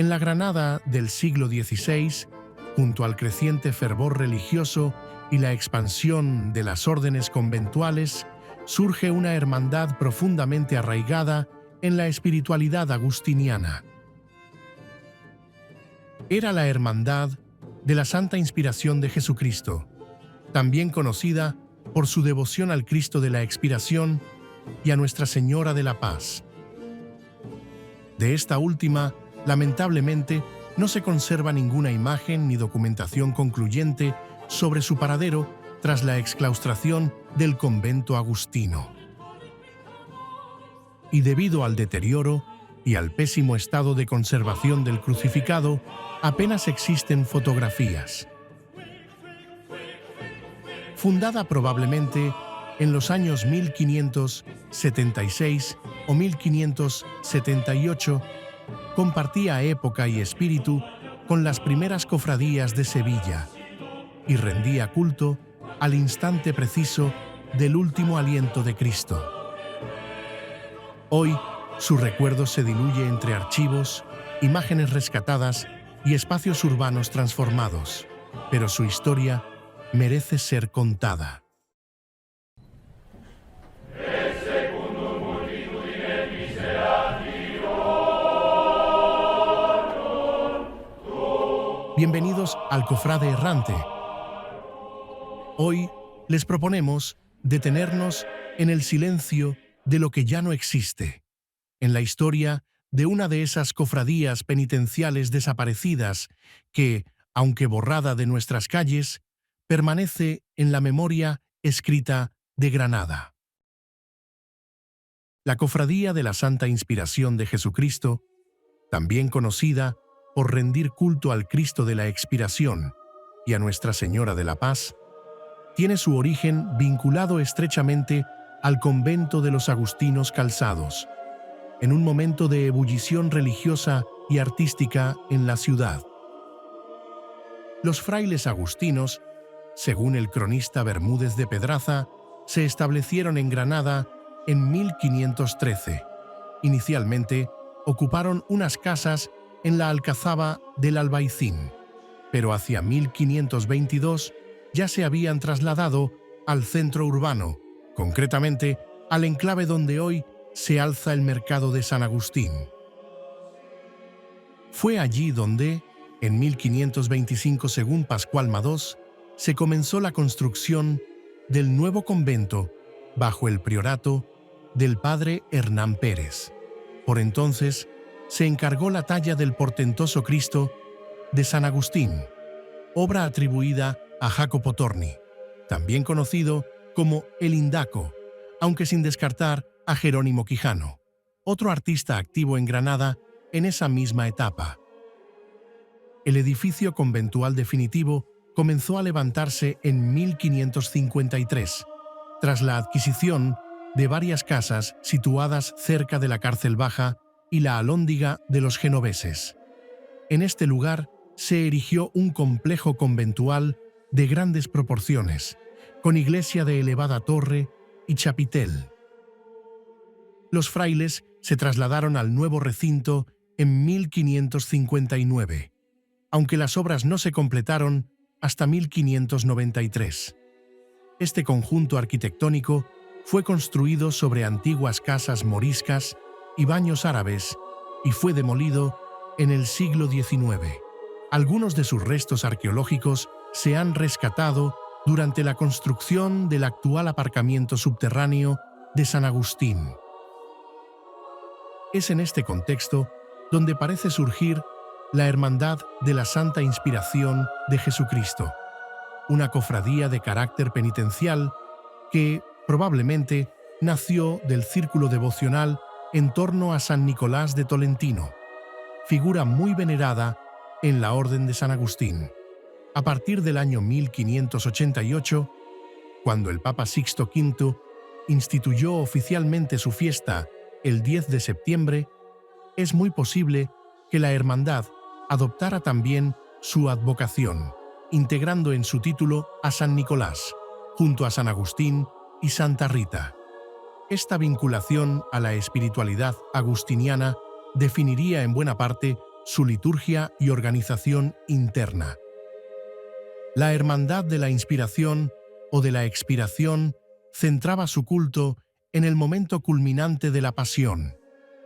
En la Granada del siglo XVI, junto al creciente fervor religioso y la expansión de las órdenes conventuales, surge una hermandad profundamente arraigada en la espiritualidad agustiniana. Era la Hermandad de la Santa Inspiración de Jesucristo, también conocida por su devoción al Cristo de la Expiración y a Nuestra Señora de la Paz. De esta última, lamentablemente, no se conserva ninguna imagen ni documentación concluyente sobre su paradero tras la exclaustración del convento agustino. Y debido al deterioro y al pésimo estado de conservación del crucificado, apenas existen fotografías. Fundada probablemente en los años 1576 o 1578, compartía época y espíritu con las primeras cofradías de Sevilla y rendía culto al instante preciso del último aliento de Cristo. Hoy, su recuerdo se diluye entre archivos, imágenes rescatadas y espacios urbanos transformados, pero su historia merece ser contada. Bienvenidos al Cofrade Errante. Hoy les proponemos detenernos en el silencio de lo que ya no existe, en la historia de una de esas cofradías penitenciales desaparecidas que, aunque borrada de nuestras calles, permanece en la memoria escrita de Granada. La Cofradía de la Santa Inspiración de Jesucristo, también conocida por rendir culto al Cristo de la Expiración y a Nuestra Señora de la Paz, tiene su origen vinculado estrechamente al convento de los Agustinos Calzados, en un momento de ebullición religiosa y artística en la ciudad. Los frailes agustinos, según el cronista Bermúdez de Pedraza, se establecieron en Granada en 1513. Inicialmente, ocuparon unas casas en la Alcazaba del Albaicín, pero hacia 1522 ya se habían trasladado al centro urbano, concretamente al enclave donde hoy se alza el mercado de San Agustín. Fue allí donde, en 1525 según Pascual Madós, se comenzó la construcción del nuevo convento bajo el priorato del padre Hernán Pérez. Por entonces, se encargó la talla del portentoso Cristo de San Agustín, obra atribuida a Jacopo Torni, también conocido como el Indaco, aunque sin descartar a Jerónimo Quijano, otro artista activo en Granada en esa misma etapa. El edificio conventual definitivo comenzó a levantarse en 1553, tras la adquisición de varias casas situadas cerca de la Cárcel Baja y la Alhóndiga de los genoveses. En este lugar se erigió un complejo conventual de grandes proporciones, con iglesia de elevada torre y chapitel. Los frailes se trasladaron al nuevo recinto en 1559, aunque las obras no se completaron hasta 1593. Este conjunto arquitectónico fue construido sobre antiguas casas moriscas y baños árabes y fue demolido en el siglo XIX. Algunos de sus restos arqueológicos se han rescatado durante la construcción del actual aparcamiento subterráneo de San Agustín. Es en este contexto donde parece surgir la Hermandad de la Santa Inspiración de Jesucristo, una cofradía de carácter penitencial que, probablemente, nació del círculo devocional en torno a San Nicolás de Tolentino, figura muy venerada en la Orden de San Agustín. A partir del año 1588, cuando el Papa Sixto V instituyó oficialmente su fiesta el 10 de septiembre, es muy posible que la hermandad adoptara también su advocación, integrando en su título a San Nicolás, junto a San Agustín y Santa Rita. Esta vinculación a la espiritualidad agustiniana definiría en buena parte su liturgia y organización interna. La Hermandad de la Inspiración o de la Expiración centraba su culto en el momento culminante de la Pasión,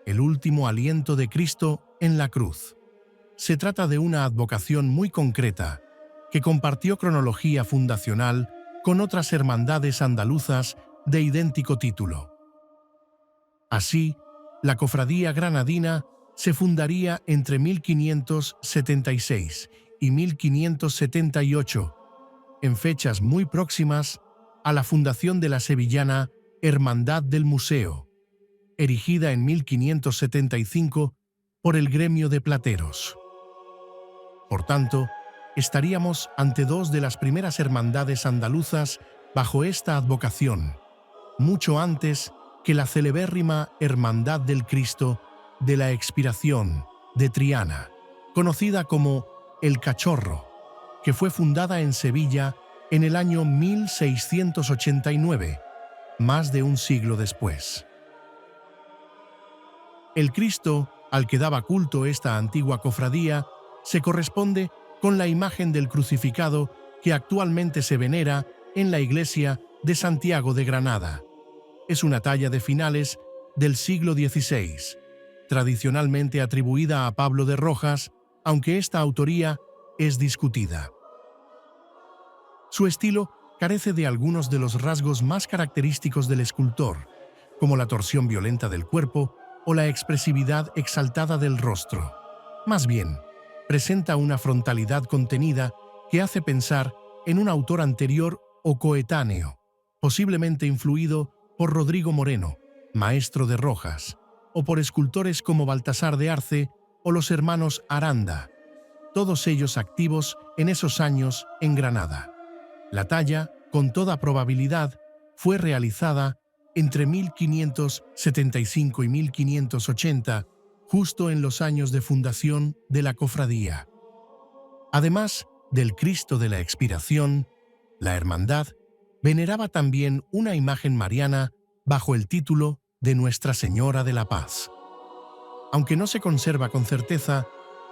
el último aliento de Cristo en la cruz. Se trata de una advocación muy concreta, que compartió cronología fundacional con otras hermandades andaluzas de idéntico título. Así, la Cofradía Granadina se fundaría entre 1576 y 1578, en fechas muy próximas a la fundación de la sevillana Hermandad del Museo, erigida en 1575 por el gremio de plateros. Por tanto, estaríamos ante dos de las primeras hermandades andaluzas bajo esta advocación, mucho antes que la celebérrima Hermandad del Cristo de la Expiración de Triana, conocida como El Cachorro, que fue fundada en Sevilla en el año 1689, más de un siglo después. El Cristo, al que daba culto esta antigua cofradía, se corresponde con la imagen del crucificado que actualmente se venera en la iglesia de Santiago de Granada. Es una talla de finales del siglo XVI, tradicionalmente atribuida a Pablo de Rojas, aunque esta autoría es discutida. Su estilo carece de algunos de los rasgos más característicos del escultor, como la torsión violenta del cuerpo o la expresividad exaltada del rostro. Más bien, presenta una frontalidad contenida que hace pensar en un autor anterior o coetáneo, posiblemente influido por Rodrigo Moreno, maestro de Rojas, o por escultores como Baltasar de Arce o los hermanos Aranda, todos ellos activos en esos años en Granada. La talla, con toda probabilidad, fue realizada entre 1575 y 1580, justo en los años de fundación de la cofradía. Además del Cristo de la Expiración, la hermandad veneraba también una imagen mariana bajo el título de Nuestra Señora de la Paz. Aunque no se conserva con certeza,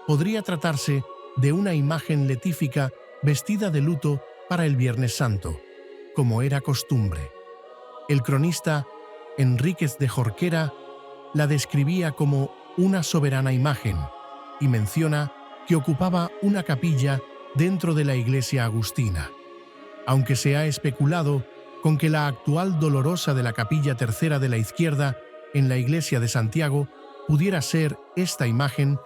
podría tratarse de una imagen letífica vestida de luto para el Viernes Santo, como era costumbre. El cronista Enríquez de Jorquera la describía como una soberana imagen y menciona que ocupaba una capilla dentro de la iglesia agustina, aunque se ha especulado con que la actual dolorosa de la capilla tercera de la izquierda en la iglesia de Santiago pudiera ser esta imagen.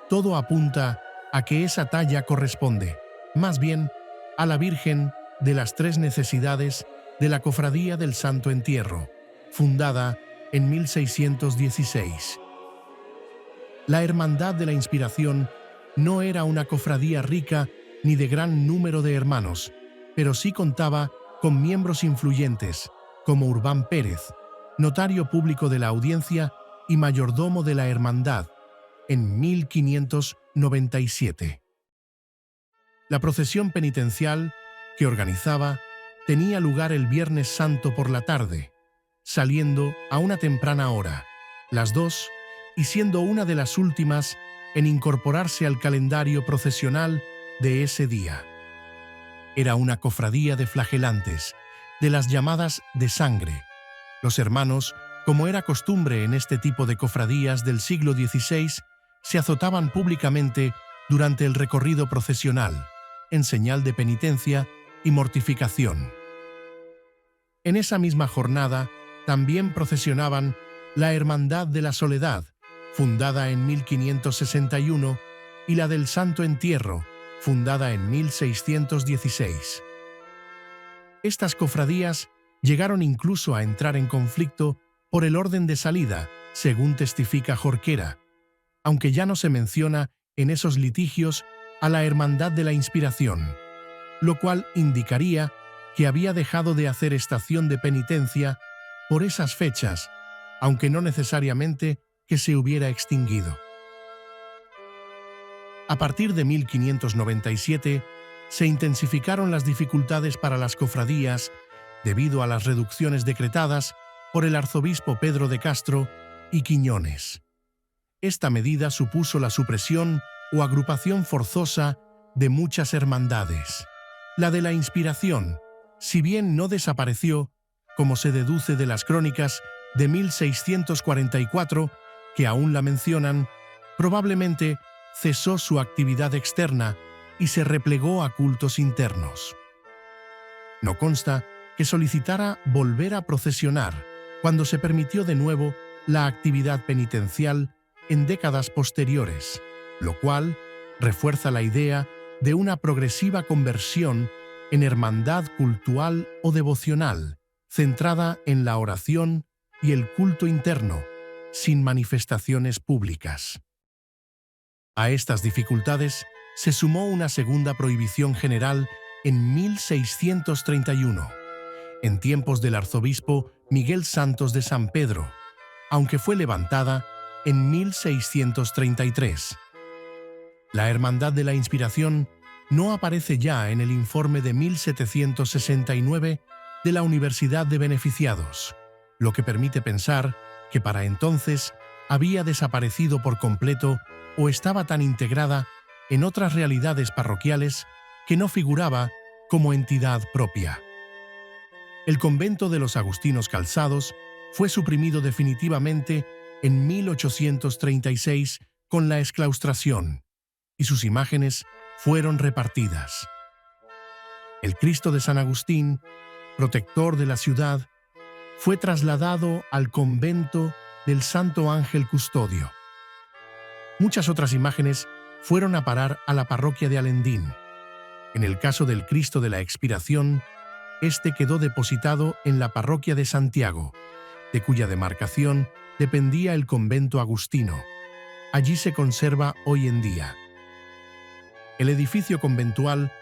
Todo apunta a que esa talla corresponde, más bien, a la Virgen de las Tres Necesidades de la Cofradía del Santo Entierro, fundada en 1616. La Hermandad de la Inspiración no era una cofradía rica ni de gran número de hermanos, pero sí contaba con miembros influyentes, como Urbán Pérez, notario público de la audiencia y mayordomo de la Hermandad, en 1597. La procesión penitencial que organizaba tenía lugar el Viernes Santo por la tarde, saliendo a una temprana hora, las 2, y siendo una de las últimas en incorporarse al calendario procesional de ese día. Era una cofradía de flagelantes, de las llamadas de sangre. Los hermanos, como era costumbre en este tipo de cofradías del siglo XVI, se azotaban públicamente durante el recorrido procesional, en señal de penitencia y mortificación. En esa misma jornada también procesionaban la Hermandad de la Soledad, fundada en 1561, y la del Santo Entierro, fundada en 1616. Estas cofradías llegaron incluso a entrar en conflicto por el orden de salida, según testifica Jorquera, aunque ya no se menciona en esos litigios a la Hermandad de la Inspiración, lo cual indicaría que había dejado de hacer estación de penitencia por esas fechas, aunque no necesariamente que se hubiera extinguido. A partir de 1597, se intensificaron las dificultades para las cofradías debido a las reducciones decretadas por el arzobispo Pedro de Castro y Quiñones. esta medida supuso la supresión o agrupación forzosa de muchas hermandades. La de la Inspiración, si bien no desapareció, como se deduce de las crónicas de 1644, que aún la mencionan, probablemente cesó su actividad externa y se replegó a cultos internos. No consta que solicitara volver a procesionar cuando se permitió de nuevo la actividad penitencial en décadas posteriores, lo cual refuerza la idea de una progresiva conversión en hermandad cultual o devocional, centrada en la oración y el culto interno, sin manifestaciones públicas. A estas dificultades se sumó una segunda prohibición general en 1631, en tiempos del arzobispo Miguel Santos de San Pedro, aunque fue levantada en 1633. La Hermandad de la Inspiración no aparece ya en el informe de 1769 de la Universidad de Beneficiados, lo que permite pensar que para entonces había desaparecido por completo o estaba tan integrada en otras realidades parroquiales que no figuraba como entidad propia. El convento de los Agustinos Calzados fue suprimido definitivamente en 1836 con la exclaustración, y sus imágenes fueron repartidas. El Cristo de San Agustín, protector de la ciudad, fue trasladado al convento del Santo Ángel Custodio. Muchas otras imágenes fueron a parar a la parroquia de Alendín. En el caso del Cristo de la Expiración, este quedó depositado en la parroquia de Santiago, de cuya demarcación dependía el convento agustino. Allí se conserva hoy en día. El edificio conventual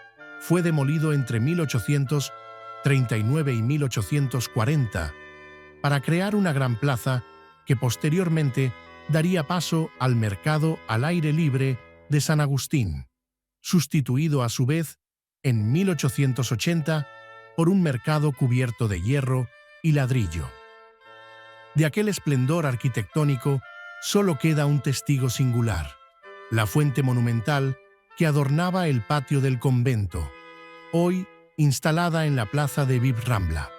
fue demolido entre 1839 y 1840 para crear una gran plaza que posteriormente daría paso al mercado al aire libre de San Agustín, sustituido a su vez en 1880 por un mercado cubierto de hierro y ladrillo. De aquel esplendor arquitectónico solo queda un testigo singular: la fuente monumental que adornaba el patio del convento, hoy instalada en la plaza de Viv Rambla.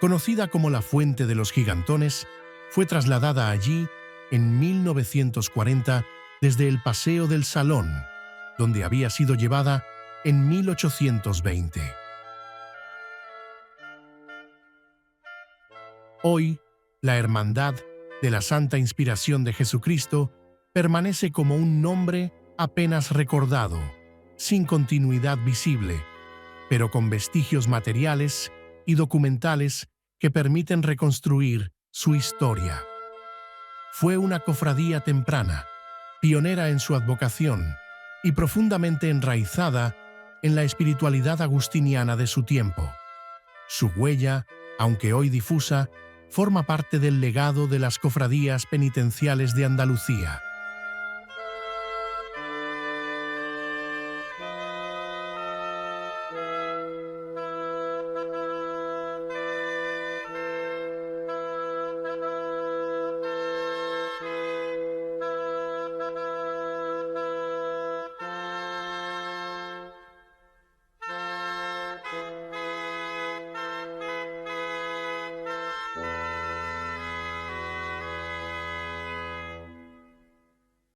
Conocida como la Fuente de los Gigantones, fue trasladada allí en 1940 desde el Paseo del Salón, donde había sido llevada en 1820. Hoy, la Hermandad de la Santa Inspiración de Jesucristo permanece como un nombre apenas recordado, sin continuidad visible, pero con vestigios materiales y documentales que permiten reconstruir su historia. Fue una cofradía temprana, pionera en su advocación y profundamente enraizada en la espiritualidad agustiniana de su tiempo. Su huella, aunque hoy difusa, forma parte del legado de las cofradías penitenciales de Andalucía.